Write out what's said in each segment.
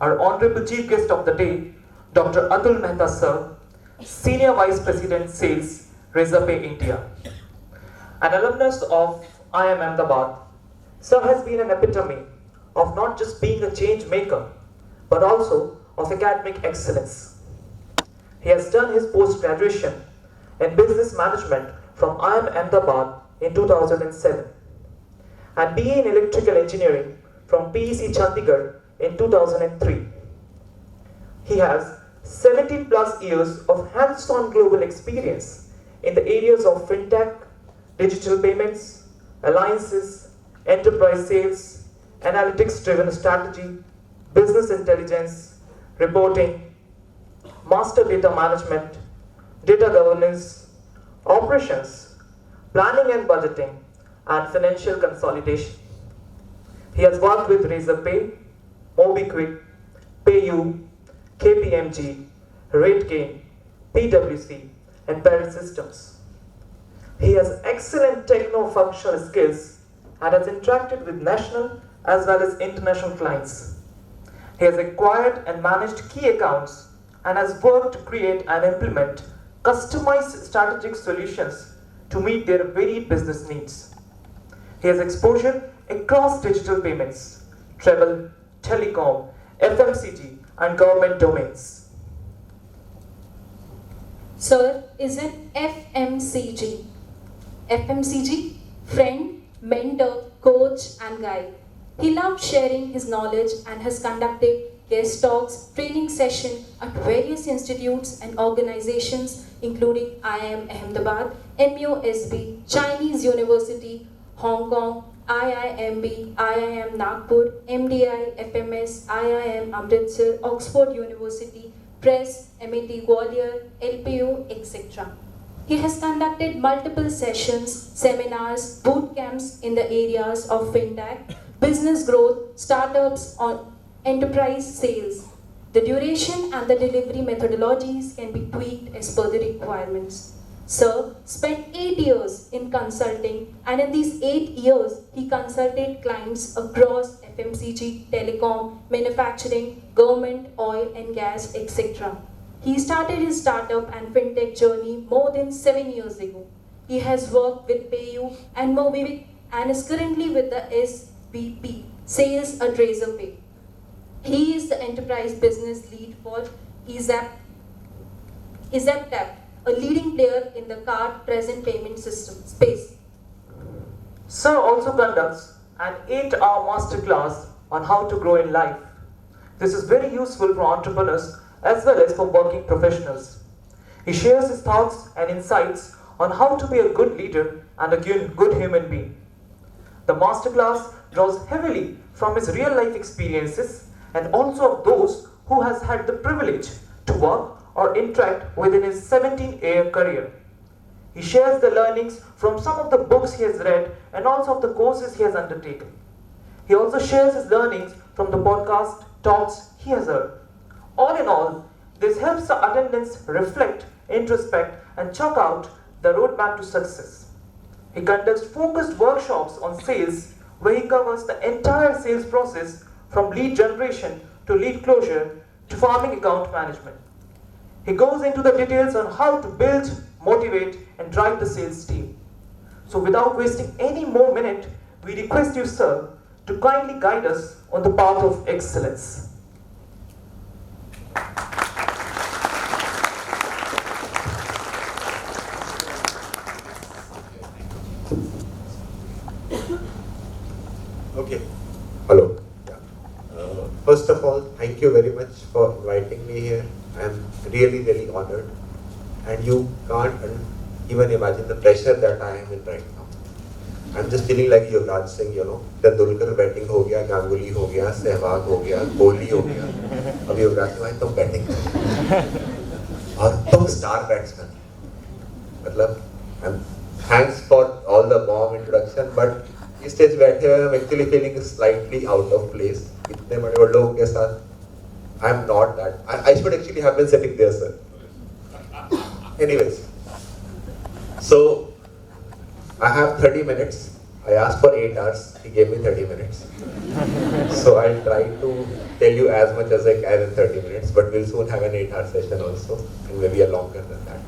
our Honorable Chief Guest of the day, Dr. Atul Mehta Sir, Senior Vice President Sales, Razorpay India. An alumnus of IIM Ahmedabad, Sir has been an epitome of not just being a change maker, but also of academic excellence. He has done his post-graduation in business management from IIM Ahmedabad in 2007 and BA in electrical engineering from PEC Chandigarh in 2003. He has 17 plus years of hands-on global experience in the areas of fintech, digital payments, alliances, enterprise sales, analytics-driven strategy, business intelligence, reporting, master data management, data governance, operations, planning and budgeting, and financial consolidation. He has worked with Razorpay, MobiKwik, PayU, KPMG, RateGain, PwC, and Parent Systems. He has excellent techno-functional skills and has interacted with national as well as international clients. He has acquired and managed key accounts and has worked to create and implement customized strategic solutions to meet their varied business needs. He has exposure across digital payments, travel, telecom, FMCG, and government domains. Sir is an FMCG. FMCG, friend, mentor, coach, and guide. He loves sharing his knowledge and has conducted guest talks, training sessions at various institutes and organizations including IIM Ahmedabad, MUSB, Chinese University, Hong Kong, IIMB, IIM Nagpur, MDI, FMS, IIM Amritsar, Oxford University, Press, MIT Gwalior, LPU, etc. He has conducted multiple sessions, seminars, boot camps in the areas of fintech, business growth, startups, on enterprise sales. The duration and the delivery methodologies can be tweaked as per the requirements. Sir spent 8 years in consulting, and in these 8 years, he consulted clients across FMCG, telecom, manufacturing, government, oil and gas, etc. He started his startup and fintech journey more than 7 years ago. He has worked with PayU and MobiKwik and is currently with the SVP, Sales at Razorpay. He is the enterprise business lead for EZAPTAP, a leading player in the card present payment system space. Sir also conducts an 8-hour masterclass on how to grow in life. This is very useful for entrepreneurs as well as for working professionals. He shares his thoughts and insights on how to be a good leader and a good human being. The masterclass draws heavily from his real life experiences and also of those who has had the privilege to work or interact within his 17-year career. He shares the learnings from some of the books he has read and also of the courses he has undertaken. He also shares his learnings from the podcast talks he has heard. All in all, this helps the attendants reflect, introspect, and chalk out the roadmap to success. He conducts focused workshops on sales where he covers the entire sales process from lead generation to lead closure to farming account management. He goes into the details on how to build, motivate, and drive the sales team. So without wasting any more minute, we request you, sir, to kindly guide us on the path of excellence. Okay. Hello. Yeah. First of all, thank you very much for inviting me here. I'm really, really honored. And you can't even imagine the pressure that I am in right now. I'm just feeling like Yuvraj Singh, Tendulkar batting हो गया, Ganguly हो गया, सहवाग हो गया, कोहली हो गया. अब युवराज भाई तुम बैटिंग करो और तुम स्टार बैट्समैन. मतलब thanks for all the warm introduction, but इस स्टेज बैठे हुए I'm actually feeling slightly out of place. इतने बड़े बड़े लोगों के साथ I'm not that. I should actually have been sitting there, sir. Anyways, so I have 30 minutes. I asked for 8 hours. He gave me 30 minutes. So I'll try to tell you as much as I can in 30 minutes, but we'll soon have an 8-hour session also, and maybe a longer than that.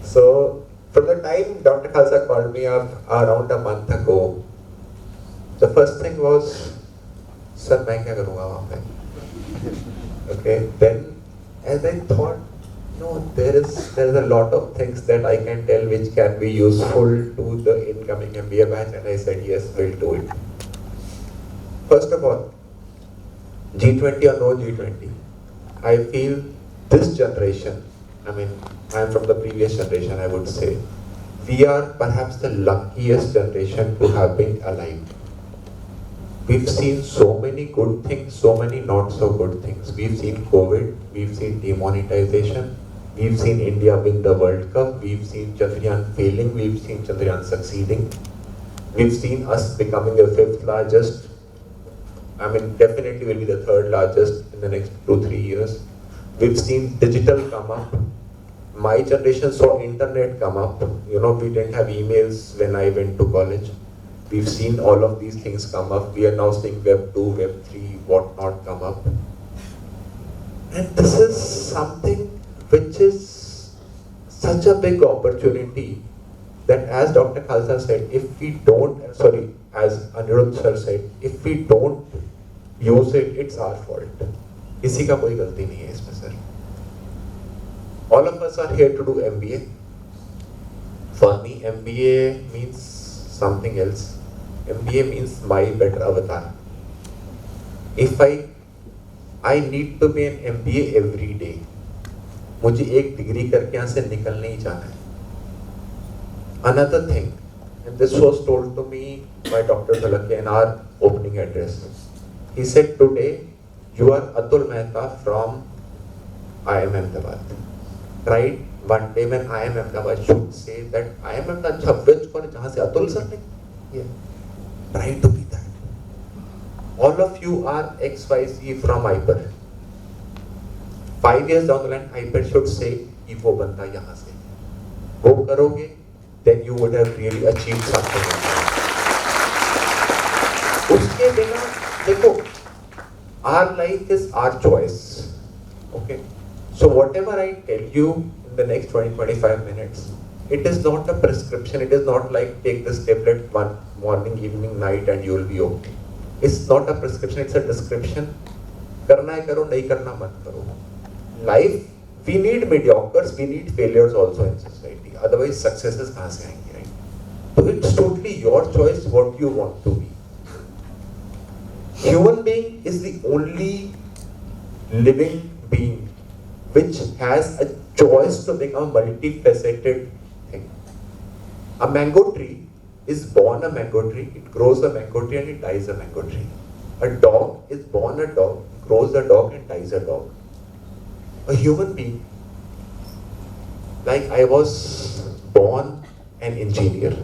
So from the time Dr. Khalsa called me up around a month ago, the first thing was, sir, मैं क्या करूँगा वहाँ पे? Okay, then as I thought, no, there is a lot of things that I can tell which can be useful to the incoming MBA batch, and I said yes, we'll do it. First of all, G20 or no G20, I feel this generation, I mean, I am from the previous generation, I would say, we are perhaps the luckiest generation to have been alive. We've seen so many good things, so many not so good things. We've seen COVID, we've seen demonetization, we've seen India win the World Cup, we've seen Chandrayaan failing, we've seen Chandrayaan succeeding, we've seen us becoming the 5th largest, I mean definitely will be the 3rd largest in the next 2-3 years. We've seen digital come up. My generation saw internet come up. You know, we didn't have emails when I went to college. We've seen all of these things come up. We are now seeing Web 2, Web 3, whatnot come up. And this is something which is such a big opportunity that, as Dr. Khalsa said, if we don't, as Anirudh sir said, if we don't use it, it's our fault. किसी का कोई गलती नहीं है इसमें sir. All of us are here to do MBA. For me, MBA means something else. MBA means my better avatar. If I need to be an MBA every day. मुझे एक degree करके यहाँ से निकलने ही जाना है. Another thing, and this was told to me by Dr. Dhalakia in our opening address. He said, today you are Atul Mehta from IIM Ahmedabad. Right? One day when IIM Ahmedabad should say that IIM Ahmedabad अच्छा which college जहाँ से Atul sir ने, yeah. Try to be that. All of you are XYZ from IPER. 5 years down the line, IPER should say कि वो बंदा यहाँ से. वो करोगे, then you would have really achieved something. उसके बिना देखो, our life is our choice. Okay. So whatever I tell you in the next 20-25 minutes, it is not a prescription. It is not like take this tablet one morning, evening, night and you will be okay. It's not a prescription, it's a description. करना है करो, नहीं करना मत करो. Life, we need mediocres, we need failures also in society. Otherwise successes कहाँ से आएंगे, right? So it's totally your choice what you want to be. Human being is the only living being which has a choice to become a multifaceted thing. A mango tree is born a mango tree, it grows a mango tree and it dies a mango tree. A dog is born a dog, grows a dog and dies a dog. A human being, like I was born an engineer,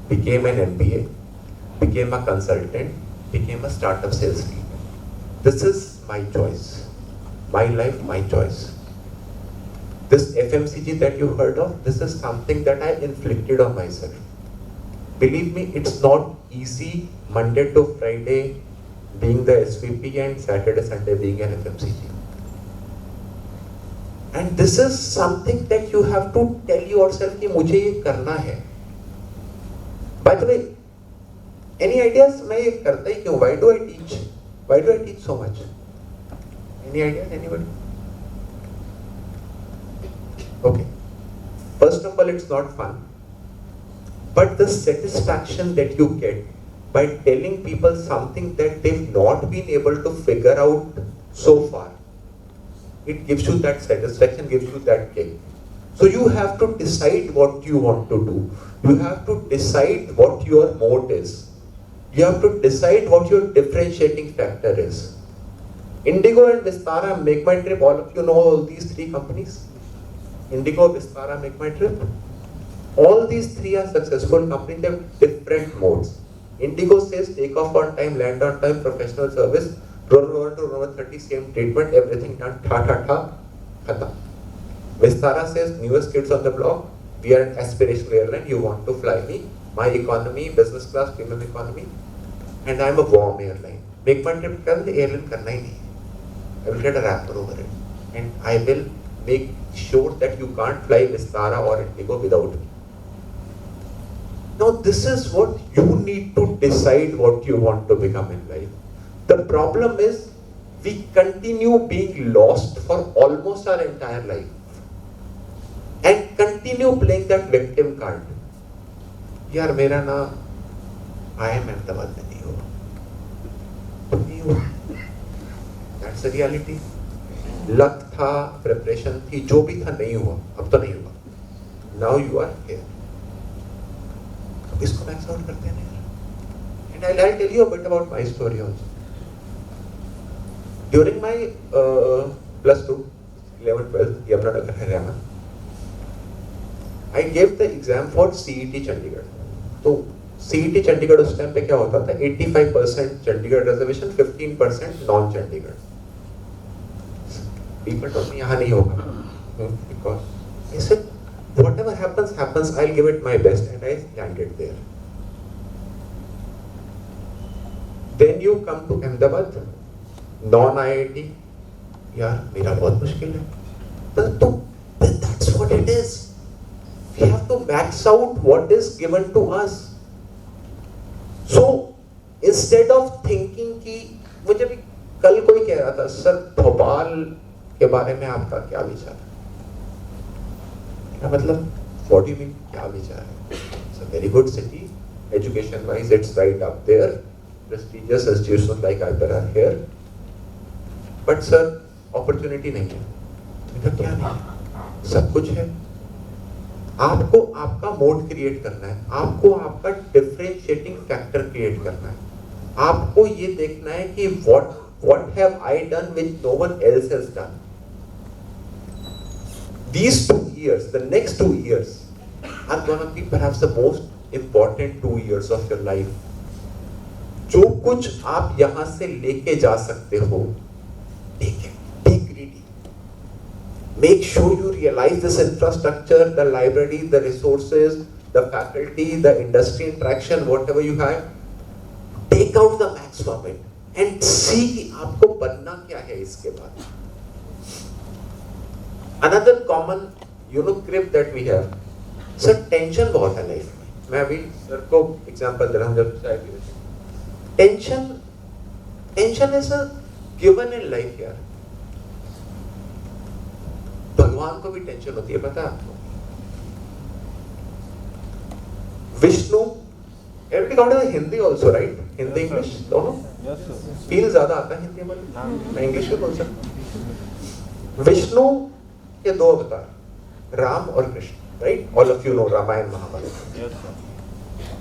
became an MBA, became a consultant, became a startup sales lead. This is my choice. My life, my choice. This FMCG that you heard of, this is something that I inflicted on myself. Believe me, it's not easy Monday to Friday being the SVP and Saturday, Sunday being an FMCG. And this is something that you have to tell yourself कि मुझे ये करना है. By the way, any ideas? मैं ये करता ही क्यों? Why do I teach? Why do I teach so much? Any ideas? Anybody? Okay. First of all, it's not fun. But the satisfaction that you get by telling people something that they've not been able to figure out so far, it gives you that satisfaction, gives you that kick. So you have to decide what you want to do. You have to decide what your mode is. You have to decide what your differentiating factor is. Indigo and Vistara, Make My Trip, all of you know all these three companies? Indigo, Vistara, Make My Trip. All these three are successful companies, they have different modes. Indigo says take off on time, land on time, professional service, roll 1 to roll 30, same treatment, everything done, khatam. Vistara says newest kids on the block, we are an aspirational airline, you want to fly me, my economy, business class, premium economy, and I am a warm airline. Make my trip कल airline करना ही नहीं है. I will get a wrapper over it, and I will make sure that you can't fly Vistara or Indigo without me. Now this is what you need to decide what you want to become in life. The problem is we continue being lost for almost our entire life and continue playing that victim card. यार मेरा ना IIM Ahmedabad में नहीं हुआ. That's the reality. Luck था, preparation थी, जो भी था नहीं हुआ, अब तो नहीं हुआ. Now you are here. अब इसको मैक्स आउट करते हैं यार. And I'll tell you a bit about my story also. During my plus 2, 11, 12, Yamunanagar, Haryana, I gave the exam for CET Chandigarh. तो CET Chandigarh उस टाइम पे क्या होता था? 85% Chandigarh reservation, 15% non Chandigarh. People told me यहाँ नहीं होगा, because I said whatever happens, I'll give it my best, and I landed there. Then you come to Ahmedabad, non-IIT, यार मेरा बहुत मुश्किल है. तो that's what it is. We have to max out what is given to us. So instead of thinking कि मुझे भी कल कोई कह रहा था, सर भोपाल के बारे में आपका क्या विचार है? मतलब what do you mean क्या विचार है? It's a very good city, education wise it's right up there, prestigious institutions like IIT are here, but sir opportunity नहीं है. मतलब क्या नहीं है? सब कुछ है. आपको आपका मोड क्रिएट करना है, आपको आपका डिफरेंशिएटिंग फैक्टर क्रिएट करना है. आपको ये देखना है कि what have I done which no one else has done. These 2 years, the next 2 years are going to be perhaps the most important 2 years of your life. जो कुछ आप यहां से लेके जा सकते हो, take it, be greedy. Make sure you realize this infrastructure, the library, the resources, the faculty, the industry interaction, whatever you have, take out the max from it and see कि आपको बनना क्या है इसके बाद. Another common, grip that we have, sir, tension बहुत है life में. मैं अभी सर को एग्जांपल दे रहा हूँ. जब चाय पी रहे tension is a given in life यार. भगवान को भी टेंशन होती है, पता है आपको? Vishnu, everybody counted the Hindi also, right? Hindi English दोनों? फील ज्यादा आता है हिंदी में, मैं इंग्लिश में बोल सकता. विष्णु के 2 अवतार, राम और Krishna, right? All of you know Ramayan Mahabharat.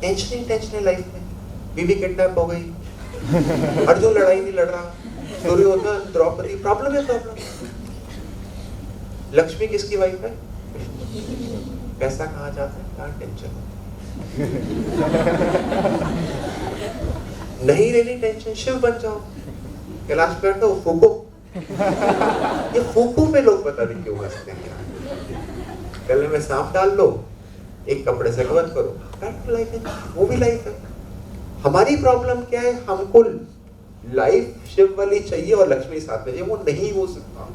Tension है लाइफ में. बीवी किडनैप हो गई, अर्जुन लड़ाई नहीं लड़ रहा, दुर्योधन, द्रौपदी, प्रॉब्लम है प्रॉब्लम. लक्ष्मी किसकी वाइफ है? पैसा कहाँ जाता है? कहाँ टेंशन. नहीं लेनी टेंशन, शिव बन जाओ, कैलाश पे बैठो, फूको. ये फूको में लोग पता नहीं क्यों हंसते हैं. गले में सांप डाल लो, एक कपड़े से कवर करो, लाइफ है, वो भी लाइफ है. हमारी प्रॉब्लम क्या है? हमको लाइफ शिव वाली चाहिए और लक्ष्मी साथ में चाहिए. वो नहीं हो सकता,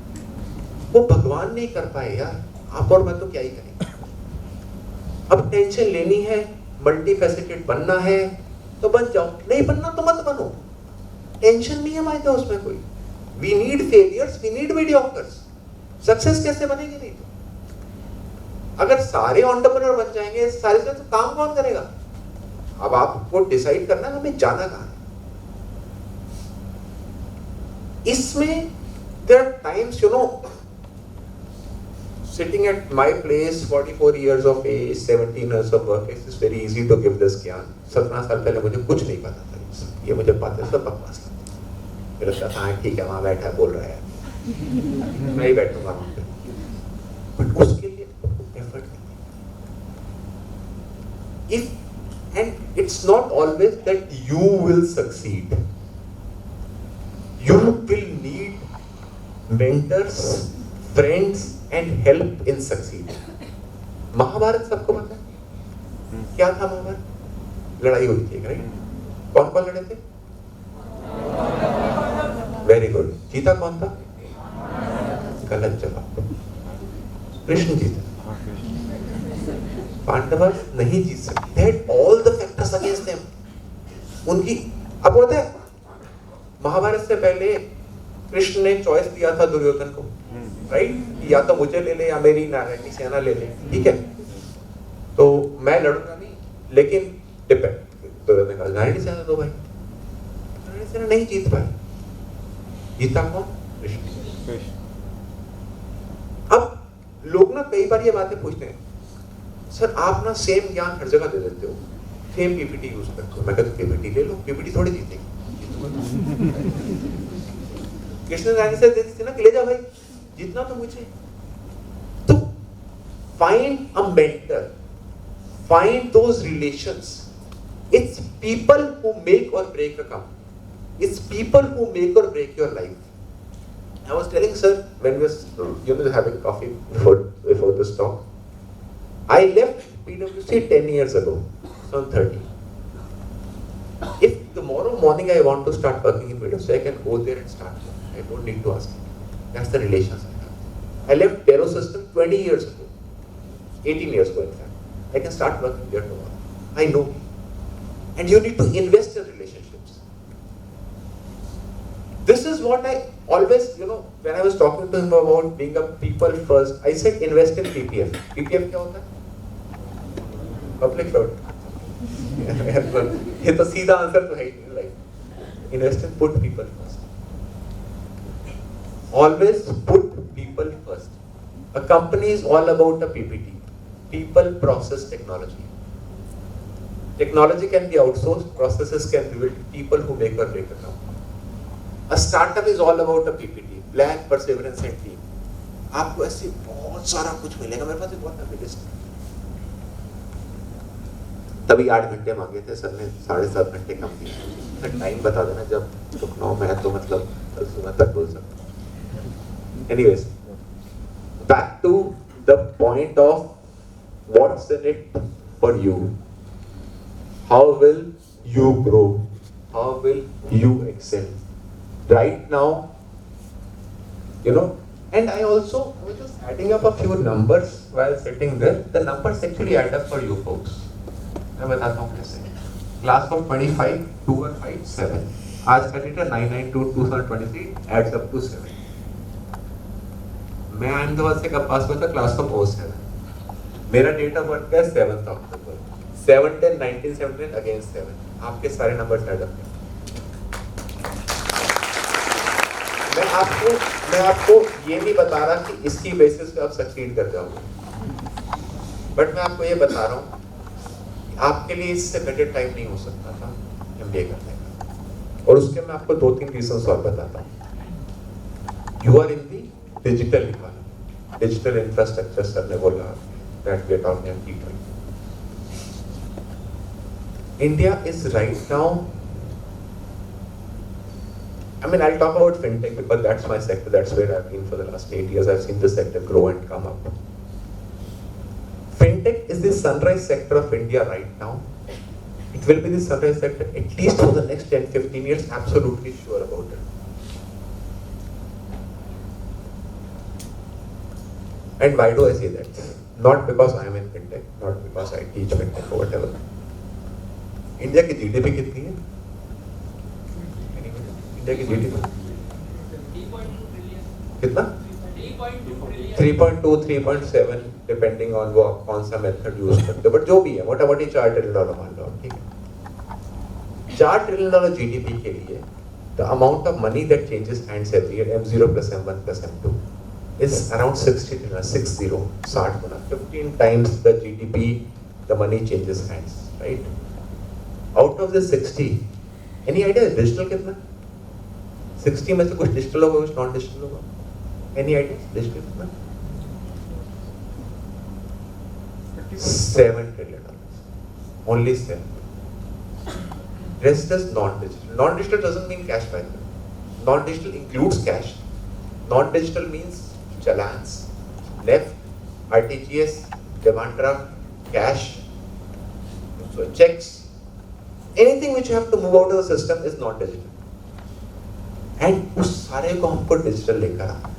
वो भगवान नहीं कर पाए यार. आप और मैं तो क्या ही करें. अब टेंशन लेनी है, मल्टी फैसेटेड बनना है तो बन जाओ, नहीं बनना तो मत बनो. टेंशन नहीं है मायने उसमें कोई. We need failures, we need mediocres. Success कैसे बनेगी? नहीं तो अगर सारे एंटरप्रेन्योर बन जाएंगे सारे से, तो काम कौन करेगा? अब आपको डिसाइड करना है हमें जाना कहाँ है. इसमें there are times, sitting at my place, 44 years of age, 17 years of work, it's very easy to give this ज्ञान. 17 साल पहले मुझे कुछ नहीं पता था. ये मुझे पता सब बकवास था. फिर लगता था ठीक है, वहां बैठा बोल रहा है, मैं ही बैठूंगा वहां पे. बट उसके लिए एफर्ट करनी. If and it's not always that you will succeed. You will need mentors, friends and help in succeeding. Mahabharat सबको पता है क्या था? महाभारत लड़ाई हुई थी, राइट? कौन कौन लड़े थे? Very good. जीता कौन था? गलत जवाब. कृष्ण जीता. पांडव नहीं जीत सकते. They had all the factors against them. उनकी अब होता है महाभारत से पहले कृष्ण ने चॉइस दिया था दुर्योधन को, राइट? या तो मुझे ले ले या मेरी नारायणी सेना ले ले, ठीक है? तो मैं लड़ूंगा नहीं, लेकिन डिपेंड. दुर्योधन ने कहा नारायणी सेना दो भाई. नारायणी सेना नहीं जीत पाई. जीता कौन? कृष्ण. अब लोग ना कई बार ये बातें पूछते हैं, सर आप ना सेम ज्ञान हर जगह दे देते हो, सेम पीपीटी यूज करते हो. मैं कहता हूँ पीपीटी ले लो, पीपीटी थोड़ी जीतेगी. कृष्ण नारायण से देती थी ना कि ले जा भाई, जितना तो मुझे. तो find a mentor, find those relations. It's people who make or break a company. It's people who make or break your life. I was telling sir when we were having coffee before this talk. I left PwC 10 years ago, so I'm 30. If tomorrow morning I want to start working in PwC, I can go there and start. I don't need to ask. That's the relations I have. I left Dero System 20 years ago, 18 years ago in fact. I can start working there tomorrow. I know. And you need to invest in relationships. This is what I always, when I was talking to him about being a people first, I said invest in PPF. PPF क्या होता है? Public fund. ये तो सीधा answer तो है ही नहीं. Invest in put people first. Always put people first. A company is all about a PPT. People, process, technology. Technology can be outsourced, processes can be built, people who make or break a company. A startup is all about a PPT, plan, perseverance and team. आपको ऐसे बहुत सारा कुछ मिलेगा. मेरे पास एक बहुत लंबी लिस्ट है. तभी 8 घंटे मांगे थे सर ने, 7.5 घंटे कम दिया. टाइम बता देना जब रुकना हो, मैं तो मतलब कल सुबह तक बोल सकता. Anyways, back to the point of what's in it for you. How will you grow? How will you excel? Right now, and I was just adding up a few numbers while sitting there. The numbers actually add up for you folks. मैं बताता हूँ कैसे. Class of 25, 215, 7. आज का data 992 2023 adds up to 7. मैं अहमदाबाद से कब पास हुआ था? Class of 07. मेरा डेट ऑफ बर्थ का 7th अक्टूबर. 7/10/1979 अगेंस्ट 7. आपके सारे नंबर ऐड अप. मैं आपको ये नहीं बता रहा कि इसकी बेसिस पे आप सक्सीड कर जाओगे, बट मैं आपको ये बता रहा हूँ आपके लिए इससे बेटर टाइम नहीं हो सकता था MBA करने का. और उसके मैं आपको 2-3 रीजंस और बताता हूँ. You are in the digital economy, digital infrastructure sir ने बोला that we are talking and keep. India is right now, I mean, I'll talk about fintech because that's my sector, that's where I've been for the last 8 years. I've seen this sector grow and come up. Fintech is the sunrise sector of India right now. It will be the sunrise sector at least for the next 10-15 years, absolutely sure about it. And why do I say that? Not because I am in fintech, not because I teach fintech or whatever. India की GDP कितनी है? India की GDP कितना? 3.2, 3.7 depending on वो आप कौन सा method use करते हो, बट जो भी है मोटा-मोटी $4 ट्रिलियन मान लो, ठीक है. $4 ट्रिलियन जीडीपी के लिए the amount of money that changes hands every year, M0 plus M1 plus M2, is around 60 trillion, 60 Guna, 15 times the GDP, the money changes hands, right? Out of the 60, any idea digital कितना? 60 में से कुछ digital होगा, कुछ non digital होगा. Any idea digital कितना? $7 trillion. Only 7. Rest is non-digital. Non-digital doesn't mean cash value. Non-digital includes cash. Non-digital means challans, NEFT, RTGS, demand draft, cash, so checks. Anything which you have to move out of the system is non-digital. And उस सारे को हमको digital लेकर आना।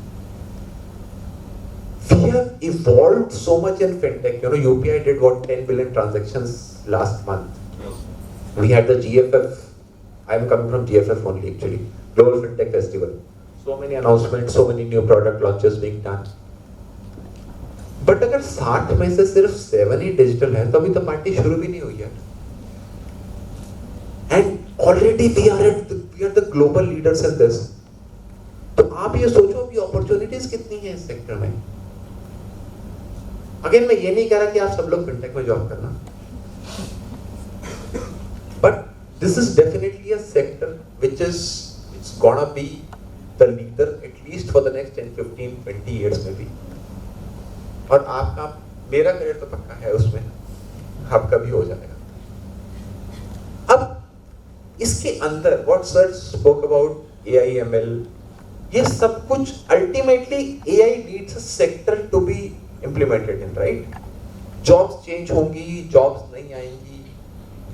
We have evolved so much in fintech. You know, UPI did what 10 billion transactions last month. We had the GFF. I'm coming from GFF only actually. Global Fintech Festival. So many announcements, so many new product launches being done. But अगर 60 में से सिर्फ 7 ही digital है तो अभी तो party शुरू भी नहीं हुई है। And already we are the global leaders in this. तो आप ये सोचो अभी अपॉर्चुनिटीज कितनी है इस सेक्टर में। अगेन मैं ये नहीं कह रहा कि आप सब लोग फिनटेक में जॉब करना, but this is definitely a sector which is it's gonna be the leader at least for the next 10, 15, 20 years maybe. और आपका मेरा करियर तो पक्का है उसमें, आपका भी हो जाएगा। अब इसके अंदर what sir spoke about AI ML, ये सब कुछ ultimately AI needs a sector to be implemented in, right? Jobs change होंगी, jobs नहीं आएंगी,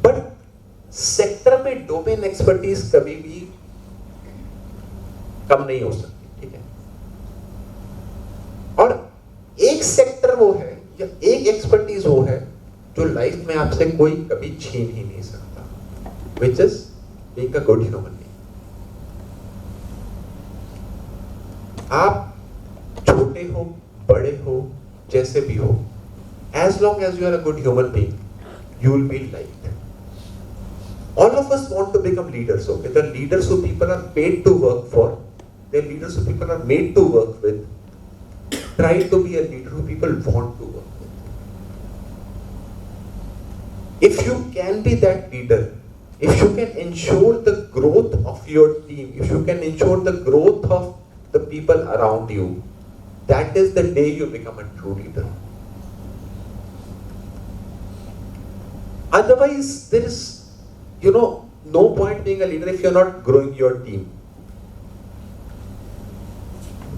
but sector में domain expertise कभी भी कम नहीं हो सकती, ठीक है? और एक sector वो है या एक expertise वो है जो life में आपसे कोई कभी छीन ही नहीं सकता, which is being a good human being. आप छोटे हो, बड़े हो, जैसे भी हो, as long as you are a good human being, you will be liked. All of us want to become leaders, okay? The leaders who people are paid to work for, the leaders who people are made to work with. Try to be a leader who people want to work with. If you can be that leader, if you can ensure the growth of your team, if you can ensure the growth of the people around you, that is the day you become a true leader. Otherwise, there is, no point being a leader if you're not growing your team.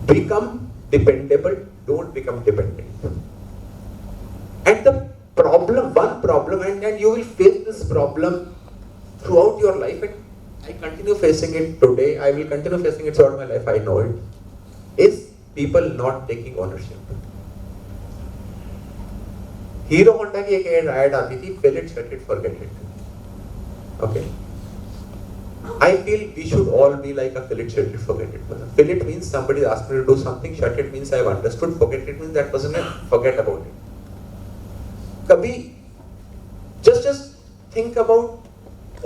Become dependable, don't become dependent. And the problem, one problem, and you will face this problem throughout your life, and I continue facing it today, I will continue facing it throughout my life, I know it, is people not taking ownership. Hero Honda की एक add आती थी, fill it, shut it, forget it. Okay. I feel we should all be like a fill it, shut it, forget it person. Fill it means somebody asked me to do something, shut it means I have understood, forget it means that person can forget about it. Kabhi, just think about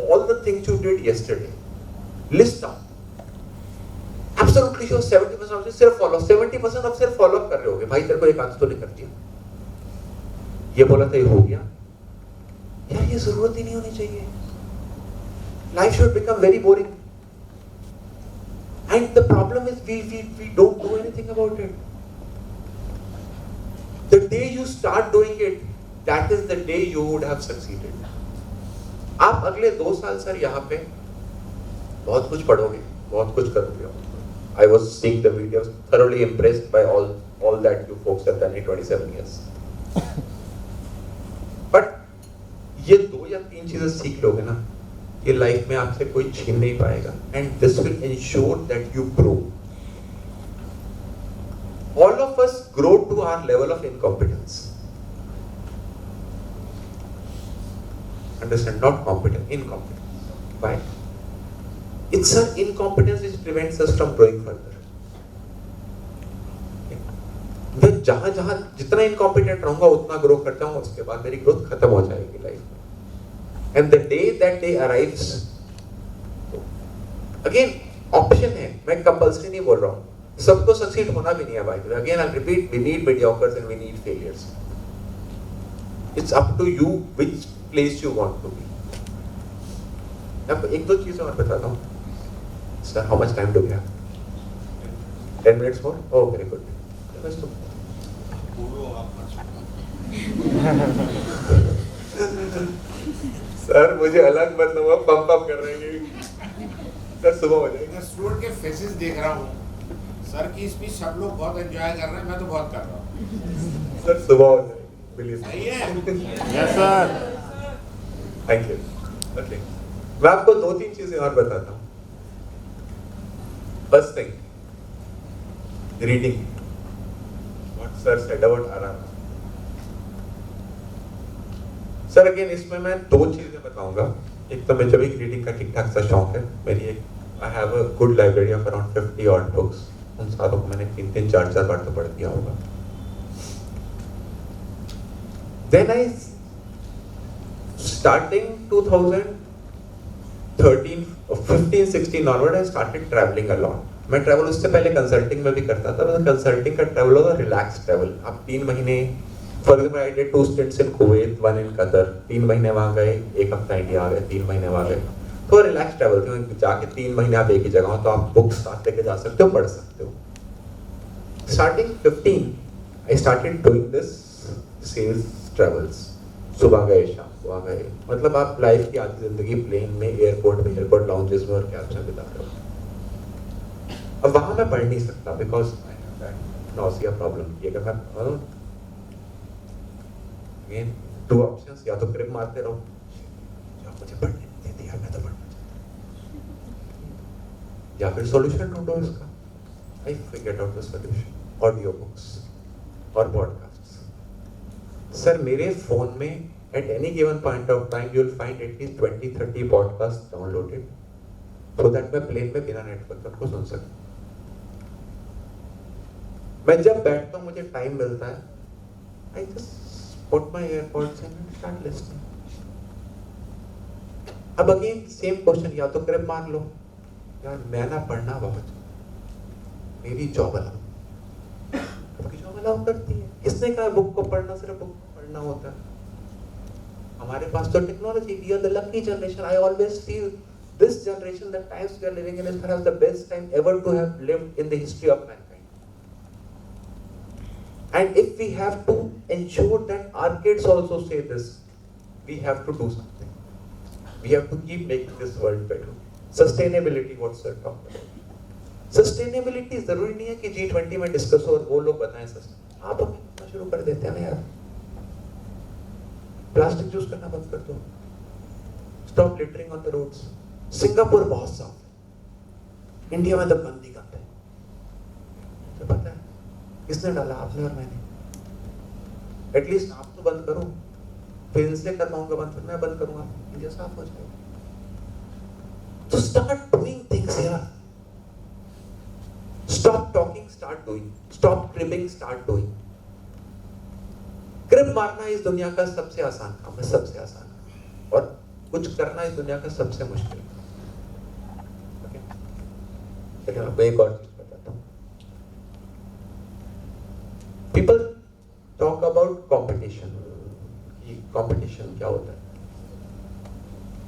all the things you did yesterday. List down. Absolutely sure 70% of सिर्फ follow, 70% of सिर्फ follow up कर रहे होगे। भाई तेरे को एक answer तो नहीं कर दिया, ये बोला था ये हो गया, यार ये जरूरत ही नहीं होनी चाहिए। Life should become very boring, and the problem is we don't do anything about it. The day you start doing it, that is the day you would have succeeded. आप अगले 2 साल सर यहाँ पे बहुत कुछ पढ़ोगे, बहुत कुछ करोगे। I was seeing the videos, thoroughly impressed by all that you folks have done in 27 years. But ये 2 या 3 चीजें सीख लोगे ना, ये लाइफ में आपसे कोई छीन नहीं पाएगा, and this will ensure that you grow. All of us grow to our level of incompetence. Understand? Not competence, incompetence. Why? It's our incompetence which prevents us from growing further. मैं जहां जितना incompetent रहूंगा उतना grow करता हूँ, उसके बाद मेरी ग्रोथ खत्म हो जाएगी लाइफ में। And the day that day arrives, again option है, मैं कंपल्सरी नहीं बोल रहा हूँ, सबको सक्सीड होना भी नहीं है भाई। Again I'll repeat, we need mediocres and we need failures. It's up to you which place you want to be. अब 1-2 चीजें और बताता हूँ। Sir, how much time do we have? 10 minutes more? Oh, very good. Sir मुझे अलग मतलब वो pump up कर रहे हैं सर, सुबह हो जाएगी। स्टूडेंट के फेसेस देख रहा हूँ, सर की स्पीच सब लोग बहुत एंजॉय कर रहे हैं, मैं तो बहुत कर रहा हूँ। सर सुबह हो जाएगी, प्लीज। सही है? Yes sir. Thank you. Okay, मैं आपको 2-3 चीजें और बताता हूँ। First thing, reading. What sir said about RRR. Sir again इसमें मैं दो चीजें बताऊंगा. एक तो मुझे भी रीडिंग का ठीक ठाक सा शौक है. मेरी एक I have a good library of around 50 odd books. उन सारों को मैंने 3-3, 4-4 बार तो पढ़ दिया होगा. Then I starting 2013, 15, 16 onward I started traveling a lot. मैं ट्रैवल उससे पहले कंसल्टिंग में भी करता था. मतलब कंसल्टिंग का ट्रैवल होगा रिलैक्स ट्रैवल. आप 3 महीने for example I did 2 stints in Kuwait, 1 in Qatar. 3 महीने वहाँ गए, 1 हफ्ता इंडिया आ गए, 3 महीने वहाँ गए. तो रिलैक्स ट्रैवल थी. जाके 3 महीने आप एक ही जगह हो तो आप बुक्स साथ लेके जा सकते हो, पढ़ सकते हो. Starting 15 I started doing this sales travels. सुबह गए, शाम को आ गए. मतलब आप लाइफ की आधी जिंदगी प्लेन में, एयरपोर्ट में, एयरपोर्ट लाउंजेस में और कैब्स में बिता रहे हो. अब वहां मैं पढ़ नहीं सकता because I have that nausea problem. ये अगर मैं अगेन 2 ऑप्शंस, या तो क्रिप मारते रहो या मुझे पढ़ने नहीं देती यार, मैं तो पढ़ना चाहता, या फिर सॉल्यूशन ढूंढो इसका. I figured out the solution. Audio books और पॉडकास्ट्स. सर मेरे फोन में at any given point of time you will find at least 20-30 podcasts downloaded so that मैं प्लेन में बिना नेटवर्क का सुन सकूं. मैं जब बैठता हूँ, मुझे टाइम मिलता है, I just put my AirPods in and start listening. अब अगेन सेम क्वेश्चन, या तो क्रिप मार लो यार मैं ना पढ़ना बहुत, मेरी जॉब अलाउ, आपकी जॉब अलाउ करती है. किसने कहा बुक को पढ़ना सिर्फ बुक को पढ़ना होता है? हमारे पास तो technology. We are the lucky generation. I always feel this generation, the times we are living in, is perhaps the best time ever to have lived in the history of mankind. And if we have to ensure that our kids also say this, we have to do something. We have to keep making this world better. Sustainability, what sir talked about. Sustainability जरूरी नहीं है कि G20 में discuss हो और वो लोग बताएं. आप अभी करना शुरू कर देते हैं ना यार. प्लास्टिक यूज करना बंद कर दो. Stop littering on the roads. Singapore बहुत साफ है, इंडिया में तो गंदी गंद है. तो पता है किसने डाला? आपने और मैंने. एटलीस्ट आप तो बंद करो. फिर इनसे कर पाऊंगा बंद, फिर मैं बंद करूंगा, इंडिया साफ हो जाएगा. तो स्टार्ट डूइंग थिंग्स यार. Stop talking, start doing. Stop cribbing, start doing. Crib मारना इस दुनिया का सबसे आसान काम है, सबसे आसान. और कुछ करना इस दुनिया का सबसे मुश्किल. ओके, लेकिन आपको एक और चीज बताता हूँ. People talk about competition. ये कंपटीशन क्या होता है?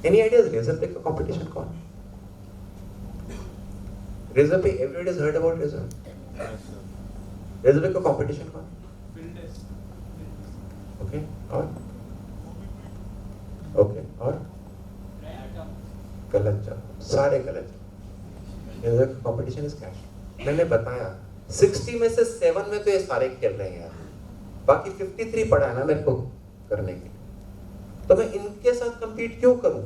Any ideas? रेजर पे का कंपटीशन कौन? Razorpay, everybody has heard about Razor. Razorpay का कंपटीशन कौन? ओके, और ओके, और गलत जवाब, सारे गलत. Competition is cash. मैंने बताया 60 में से 7 में तो ये सारे खेल रहे हैं यार. बाकी 53 पड़ा है ना मेरे को करने के, तो मैं इनके साथ compete क्यों करूं?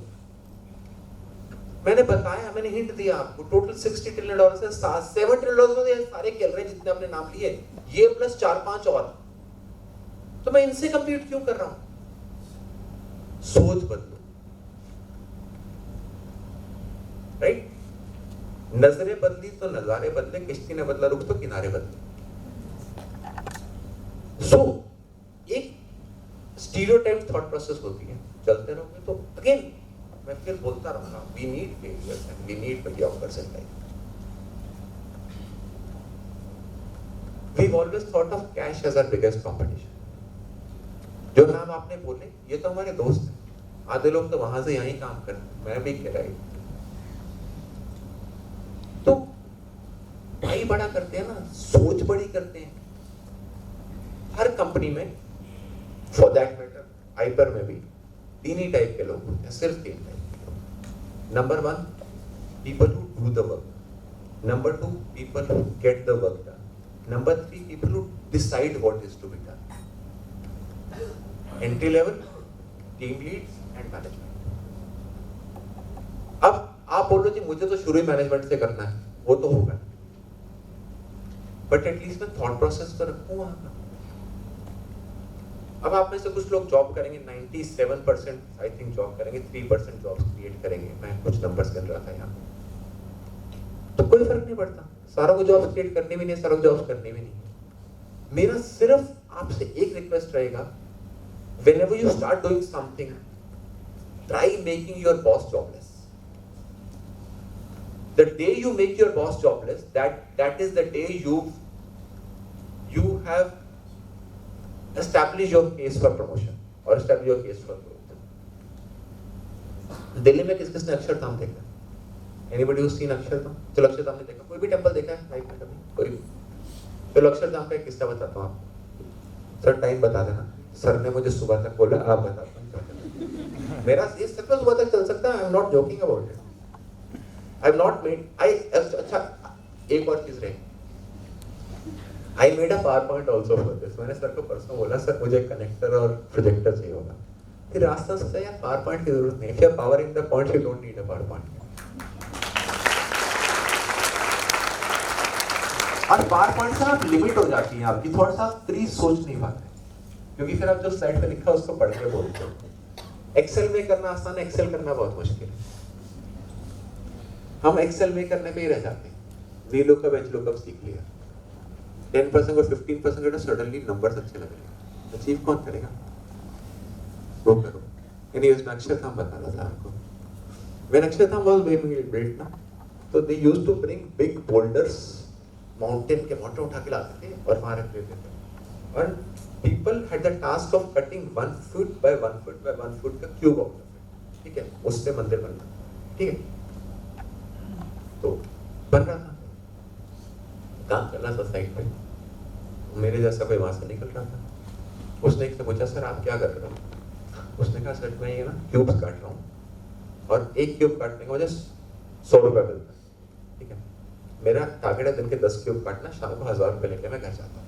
मैंने बताया, मैंने हिंट दिया आपको. टोटल $60 ट्रिलियन से $7 ट्रिलियन में ये सारे खेल रहे हैं जितने आपने नाम लिए, ये प्लस 4-5 और. तो मैं इनसे कंपीट क्यों कर रहा हूं? सोच बदलो. राइट? नजरें बदली तो नजारे बदले, किश्ती ने बदला रुख तो किनारे बदले. सो एक स्टीरियोटाइप थॉट प्रोसेस होती है. चलते रहोगे तो अगेन मैं फिर बोलता रहूंगा, we need failures and we need mediocres in life. We've always thought of cash as our biggest competition. जो नाम आपने बोले ये तो हमारे दोस्त हैं. आधे लोग तो वहां से यहीं काम करते हैं, मैं भी कह रहा हूं. तो भाई बड़ा करते हैं ना, सोच बड़ी करते हैं. हर कंपनी में, फॉर दैट मैटर हाइपर में भी 3 ही टाइप के लोग होते हैं, सिर्फ 3 टाइप के लोग. Number 1, people who do the work. Number 2, people who get the work done. Number 3, people who decide what is to be done. Entry level, team leads and management. अब आप बोलो जी मुझे तो शुरू ही मैनेजमेंट से करना है, वो तो होगा, बट एटलीस्ट मैं थॉट प्रोसेस तो रखूँ वहां का। अब आप में से कुछ लोग जॉब करेंगे, 97% आई थिंक जॉब करेंगे, 3% जॉब्स क्रिएट करेंगे। मैं कुछ नंबर्स गिन रहा था यहाँ, तो कोई फर्क नहीं पड़ता, सारों को जॉब्स क्रिएट करनी भी नहीं, सारों को जॉब्स करनी भी नहीं। मेरा सिर्फ आपसे एक रिक्वेस्ट रहेगा, whenever you start doing something, try making your boss jobless. The day you make your boss jobless, that is the day you have established your case for promotion or established your case for growth. Delhi में किस किसने अक्षरधाम देखा? Anybody who's seen Akshardham? चलो अक्षरधाम ने देखा, कोई भी temple देखा है लाइफ में कभी? कोई भी? चलो अक्षरधाम का एक किस्सा बताता हूँ आपको। सर टाइम बता देना। सर ने मुझे सुबह तक बोला, आप बता दो। मेरा ये सच में सुबह तक चल सकता है, I am not joking about it. I am not made, अच्छा एक और चीज रही, I made a power point also for this. मैंने सर को परसों बोला, सर मुझे कनेक्टर और प्रोजेक्टर चाहिए होगा। फिर रास्ता सोचा यार पावर पॉइंट की जरूरत नहीं, if you are powering the point you don't need a PowerPoint. और पावर पॉइंट से आप लिमिट हो जाती है आपकी, थोड़ा सा प्लीज सोच नहीं पाते, क्योंकि फिर आप जो स्लाइड पे लिखा है उसको पढ़ के बोलते हो। एक्सेल में करना आसान है, एक्सेल करना बहुत मुश्किल है। हम एक्सेल में करने पे ही रह जाते हैं। वी लुकअप, एच लुकअप सीख लिया, 10% और 15% तो सडनली नंबर्स अच्छे लग रहे, अचीव कौन करेगा? वो करो। एनीवेज मैं अक्षरधाम बता रहा था आपको। When Akshardham was being built ना, तो they used to bring big boulders, mountain के मोटर उठा के लाते थे और वहां रख देते थे। और people had the task of cutting 1 foot by 1 foot by 1 foot का क्यूब out of it, ठीक है, उससे मंदिर बनना, ठीक है। तो बन रहा था, काम कर रहा था साइड पे, मेरे जैसा कोई वहां से निकल रहा था। उसने एक से पूछा, सर आप क्या कर रहे हो? उसने कहा, सर मैं ये ना क्यूब्स काट रहा हूँ और एक क्यूब काटने का मुझे 100 रुपये मिलता है, ठीक है। मेरा टारगेट है दिन के 10 क्यूब काटना, शाम को 1000 रुपये लेके मैं घर जाता हूँ।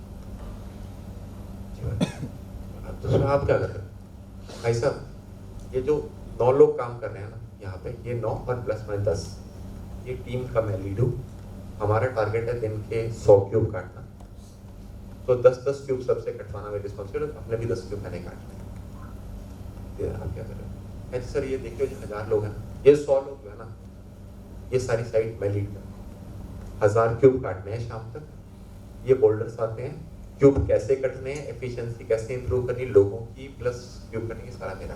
तो आप क्या कर रहे हो? भाई साहब ये जो 9 लोग काम कर रहे हैं ना यहाँ पे, ये 9 और प्लस में 10, ये टीम का मैं लीड हूँ। हमारा टारगेट है दिन के 100 क्यूब काटना, तो 10-10 क्यूब सबसे कटवाना मेरी रिस्पॉन्सिबिलिटी है, अपने भी 10 क्यूब मैंने काटने। आप क्या कर रहे हो? ऐसे सर ये देखिए, 1000 लोग हैं, ये 100 लोग जो है ना, ये सारी साइड मैं लीड कर, 1000 क्यूब काटने हैं शाम तक। ये बोल्डर्स आते हैं, क्यूब कैसे कटने हैं, एफिशिएंसी कैसे इंप्रूव करनी, लोगों की प्लस क्यूब करने की, सारा मेरा।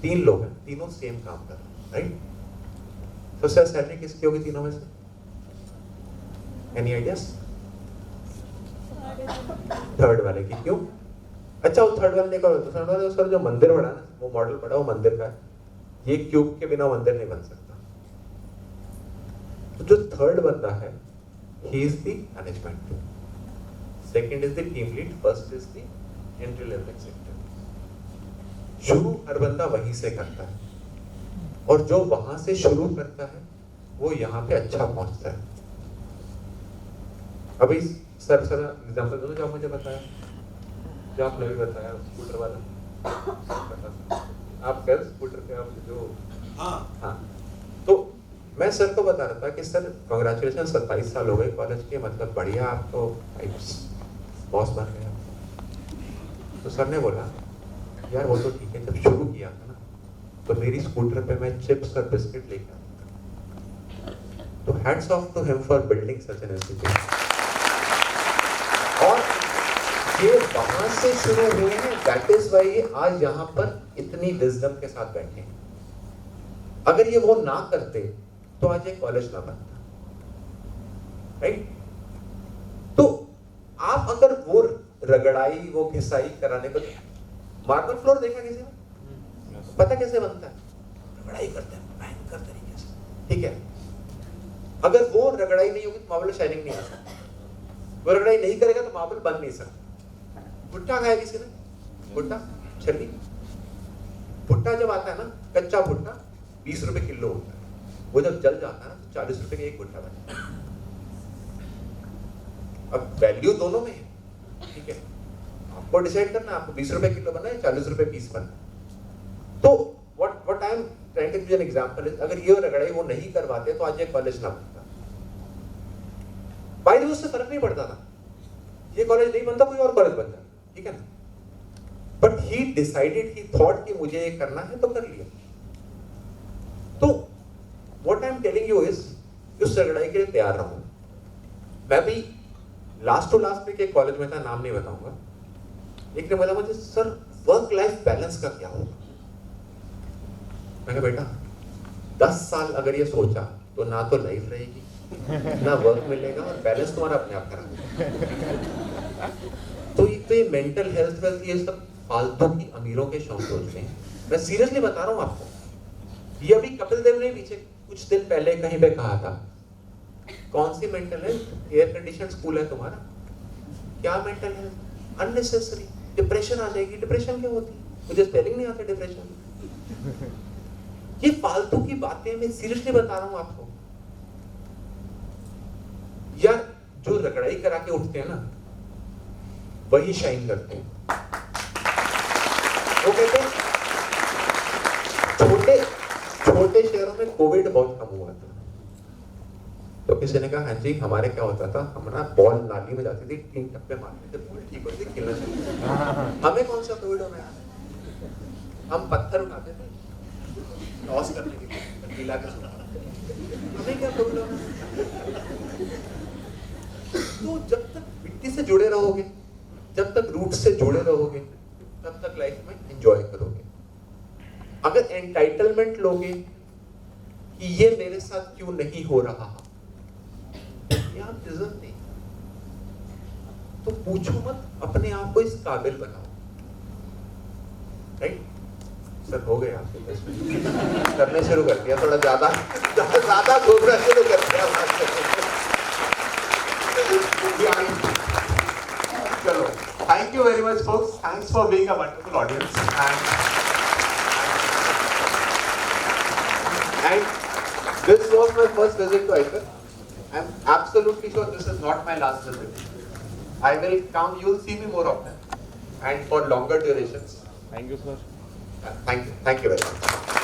3 लोग हैं, तीनों सेम काम कर रहे हैं, राइट? तो सर सैलरी किसकी होगी तीनों में से? Any ideas? थर्ड वाले की। क्यों? अच्छा वो थर्ड वाले का, थर्ड वाले सर जो मंदिर बना ना, वो मॉडल बना, वो मंदिर का है। ये क्यूब के बिना मंदिर नहीं बन सकता। तो जो थर्ड बंदा है, he is the management, second is the team lead, first is the entry level executive। शुरू हर बंदा वहीं से करता है, और जो वहां से शुरू करता है वो यहाँ पे अच्छा पहुंचता है। अभी सर एग्जाम्पल दो जो आप मुझे बताया, जो आपने भी बताया स्कूटर वाला, आप कल स्कूटर पे आप जो, हाँ, तो मैं सर को बता रहा था कि सर कांग्रेचुलेशन, 27 साल हो गए कॉलेज के, मतलब बढ़िया, आप तो बॉस बन गए। तो सर ने बोला, यार वो तो ठीक है, जब शुरू किया था ना तो मेरी स्कूटर पे मैं चिप्स और बिस्किट लेकर आता था। तो hats off to him for building such an institute. और ये वहां से शुरू हुए हैं, दैट इज व्हाई ये आज यहाँ पर इतनी विजडम के साथ बैठे हैं। अगर ये वो ना करते तो आज एक कॉलेज ना बनता, राइट? तो आप अगर वो रगड़ाई, वो घिसाई कराने को, मार्बल फ्लोर देखा किसी ने? पता कैसे बनता है? रगड़ाई करते हैं भयंकर तरीके से, ठीक है। अगर वो रगड़ाई नहीं होगी तो मार्बल शाइनिंग नहीं आ सकती। वो रगड़ाई नहीं करेगा तो मार्बल बन नहीं सकता। भुट्टा खाया किसी ने? भुट्टा, छली, भुट्टा जब आता है ना, कच्चा भुट्टा 20 रुपए किलो होता है, वो जब जल जाता है तो 40 रुपए का एक भुट्टा बनता है। अब वैल्यू दोनों में है, ठीक है, आपको डिसाइड करना, आपको 20 रुपए किलो बनना है, 40 रुपए पीस बनना है। तो what I am trying to give you an example is, अगर ये रगड़ाई वो नहीं करवाते तो आज ये कॉलेज ना बनता। बाय द वे उससे फर्क नहीं पड़ता था, ये कॉलेज नहीं बनता कोई और कॉलेज बन जाता, ठीक है ना। But he decided, he thought कि मुझे ये करना है तो कर लिया। तो what I am telling you is, उस रगड़ाई के लिए तैयार रहूं। मैं भी लास्ट टू लास्ट में एक कॉलेज में था, नाम नहीं बताऊंगा, एक ने बोला मुझे सर वर्क लाइफ बैलेंस का क्या होगा। मैंने बेटा 10 साल अगर ये सोचा तो ना तो लाइफ रहेगी ना वर्क मिलेगा और बैलेंस तुम्हारा अपने आप करा। तो ये मेंटल हेल्थ वेल्थ ये सब फालतू की अमीरों के शौक सोचते हैं। मैं सीरियसली बता रहा हूँ आपको, ये अभी कपिल देव ने पीछे कुछ दिन पहले कहीं पे कहा था, कौन सी mental health, air condition school है तुम्हारा, क्या मेंटल हेल्थ, अननेसेसरी डिप्रेशन आ जाएगी। डिप्रेशन क्या होती है, मुझे स्पेलिंग नहीं आता डिप्रेशन। ये फालतू की बातें मैं सीरियसली बता रहा हूं आपको। यार जो रगड़ाई करा के उठते हैं ना वही शाइन करते हैं। वो कहते हैं छोटे शहरों में कोविड बहुत कम हुआ था, तो किसी ने कहा हाँ जी हमारे क्या होता था, हम ना बॉल नाली में जाती थी, 3 टप्पे मारते थे, बॉल ठीक होती थी, खेलना चाहिए। हमें कौन सा कोविड होना है, हम पत्थर उठाते थे लॉस करने के लिए, गीला कर हमें क्या कोविड होना है। तो जब तक मिट्टी से जुड़े रहोगे, जब तक रूट से जुड़े रहोगे, तब तक लाइफ में एंजॉय करोगे। अगर एंटाइटलमेंट लोगे कि ये मेरे साथ क्यों नहीं हो रहा, ये आप डिजर्व नहीं, तो पूछो मत, अपने आप को इस काबिल बनाओ। राइट सर, हो गए आपके टेस्ट करने शुरू कर दिया, थोड़ा ज्यादा घूमना शुरू कर दिया। चलो, thank you very much folks, thanks for being a wonderful audience and this was my first visit to ICAR. I'm absolutely sure this is not my last visit. I will come, you'll see me more often and for longer durations. Thank you, sir. Thank you very much.